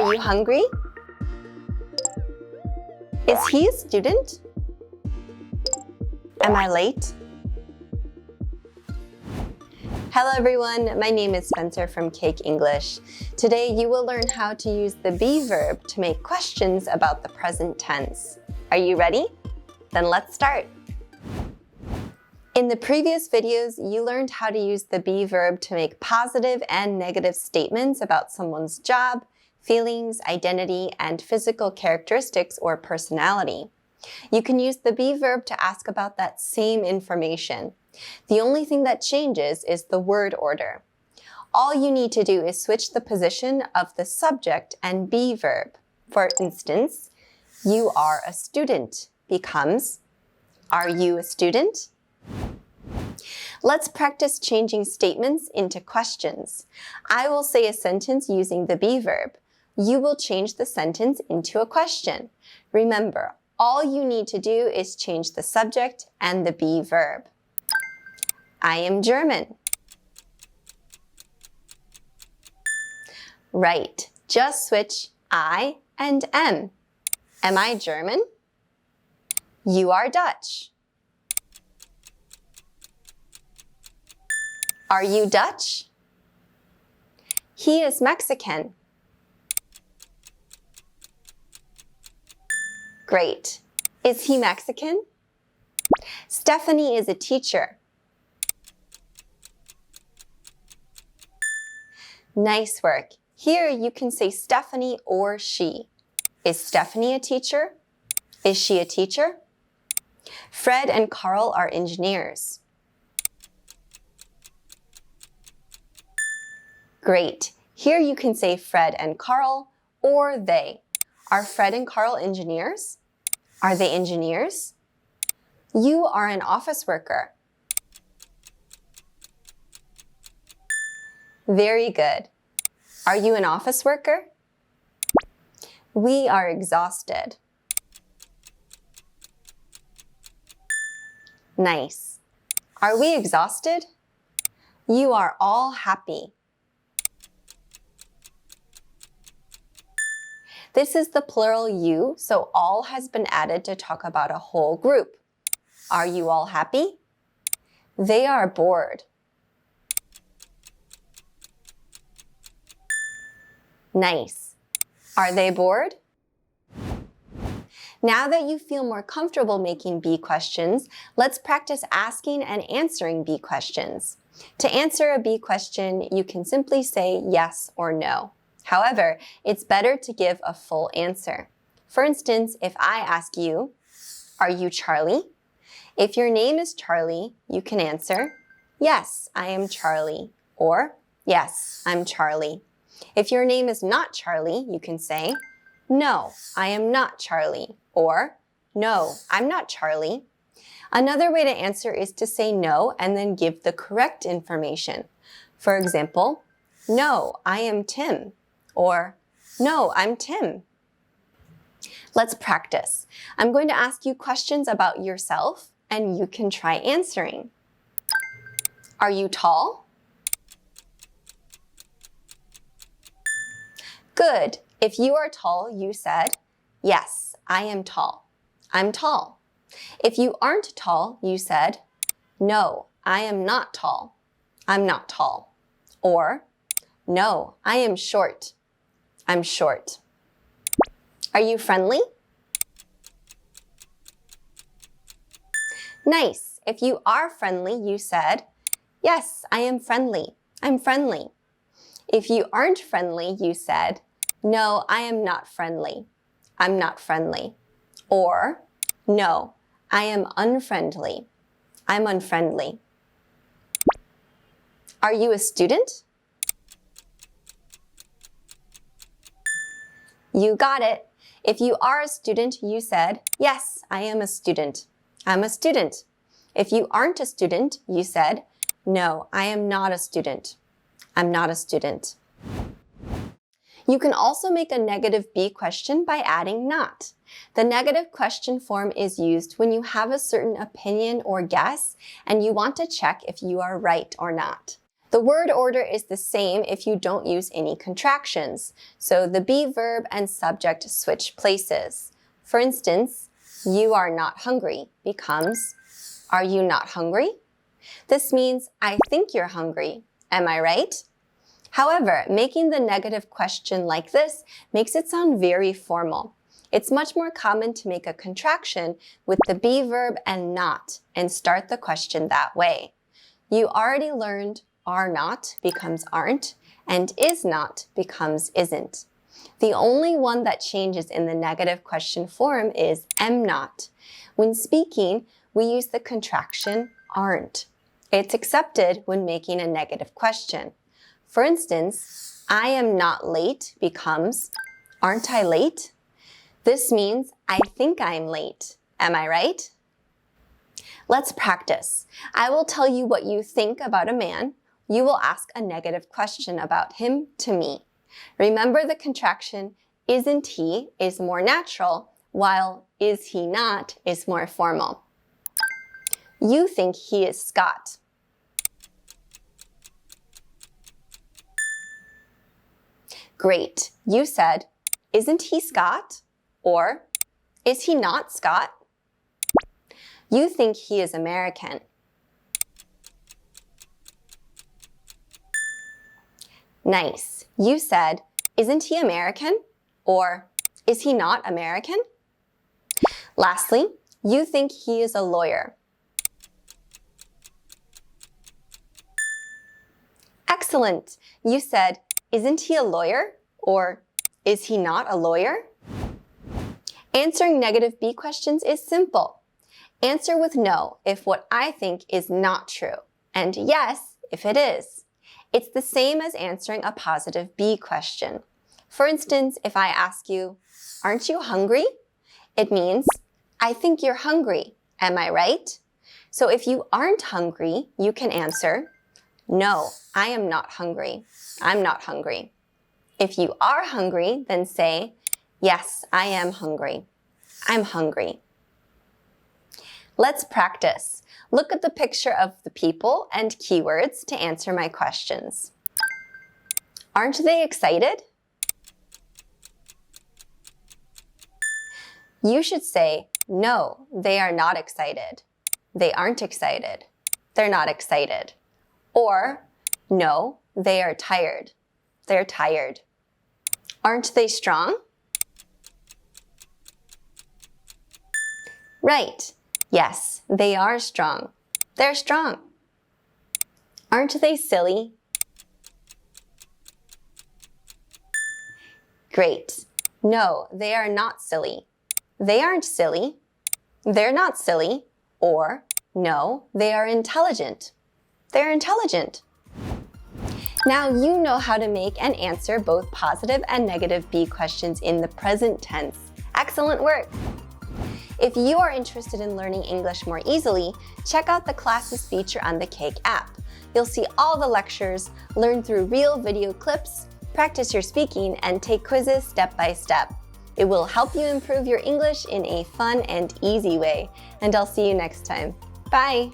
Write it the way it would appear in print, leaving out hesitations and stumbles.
Are you hungry? Is he a student? Am I late? Hello everyone, my name is Spencer from Cake English. Today you will learn how to use the be verb to make questions about the present tense. Are you ready? Then let's start. In the previous videos, you learned how to use the be verb to make positive and negative statements about someone's job, feelings, identity, and physical characteristics or personality. You can use the be verb to ask about that same information. The only thing that changes is the word order. All you need to do is switch the position of the subject and be verb. For instance, you are a student becomes, are you a student? Let's practice changing statements into questions. I will say a sentence using the be verb. You will change the sentence into a question. Remember, all you need to do is change the subject and the be verb. I am German. Right, just switch I and am. Am I German? You are Dutch. Are you Dutch? He is Mexican. Great. Is he Mexican? Stephanie is a teacher. Nice work. Here you can say Stephanie or she. Is Stephanie a teacher? Is she a teacher? Fred and Carl are engineers. Great. Here you can say Fred and Carl or they. Are Fred and Carl engineers? Are they engineers? You are an office worker. Very good. Are you an office worker? We are exhausted. Nice. Are we exhausted? You are all happy. This is the plural you, so all has been added to talk about a whole group. Are you all happy? They are bored. Nice. Are they bored? Now that you feel more comfortable making be questions, let's practice asking and answering be questions. To answer a be question, you can simply say yes or no. However, it's better to give a full answer. For instance, if I ask you, are you Charlie? If your name is Charlie, you can answer, yes, I am Charlie, or yes, I'm Charlie. If your name is not Charlie, you can say, no, I am not Charlie, or no, I'm not Charlie. Another way to answer is to say no and then give the correct information. For example, no, I am Tim, or no, I'm Tim. Let's practice. I'm going to ask you questions about yourself and you can try answering. Are you tall? Good. If you are tall, you said, yes, I am tall. I'm tall. If you aren't tall, you said, no, I am not tall. I'm not tall. Or, no, I am short. I'm short. Are you friendly? Nice. If you are friendly, you said, yes, I am friendly. I'm friendly. If you aren't friendly, you said, no, I am not friendly. I'm not friendly. Or, no, I am unfriendly. I'm unfriendly. Are you a student? You got it. If you are a student, you said, yes, I am a student. I'm a student. If you aren't a student, you said, no, I am not a student. I'm not a student. You can also make a negative be question by adding not. The negative question form is used when you have a certain opinion or guess and you want to check if you are right or not. The word order is the same if you don't use any contractions. So the be verb and subject switch places. For instance, you are not hungry becomes, are you not hungry? This means, I think you're hungry. Am I right? However, making the negative question like this makes it sound very formal. It's much more common to make a contraction with the be verb and not and start the question that way. You already learned are not becomes aren't and is not becomes isn't. The only one that changes in the negative question form is am not. When speaking, we use the contraction aren't. It's accepted when making a negative question. For instance, I am not late becomes, aren't I late? This means I think I'm late. Am I right? Let's practice. I will tell you what you think about a man. You will ask a negative question about him to me. Remember the contraction isn't he is more natural, while is he not is more formal. You think he is Scott. Great. You said, isn't he Scott? Or, is he not Scott? You think he is American. Nice. You said, isn't he American? Or, is he not American? Lastly, you think he is a lawyer. Excellent. You said, isn't he a lawyer? Or, is he not a lawyer? Answering negative be questions is simple. Answer with no if what I think is not true, and yes if it is. It's the same as answering a positive be question. For instance, if I ask you, aren't you hungry? It means, I think you're hungry. Am I right? So if you aren't hungry, you can answer, no, I am not hungry. I'm not hungry. If you are hungry, then say, yes, I am hungry. I'm hungry. Let's practice. Look at the picture of the people and keywords to answer my questions. Aren't they excited? You should say, no, they are not excited. They aren't excited. They're not excited. Or, no, they are tired. They're tired. Aren't they strong? Right. Yes, they are strong. They're strong. Aren't they silly? Great. No, they are not silly. They aren't silly. They're not silly. Or, no, they are intelligent. They're intelligent. Now you know how to make and answer both positive and negative be questions in the present tense. Excellent work! If you are interested in learning English more easily, check out the classes feature on the Cake app. You'll see all the lectures, learn through real video clips, practice your speaking, and take quizzes step by step. It will help you improve your English in a fun and easy way. And I'll see you next time. Bye!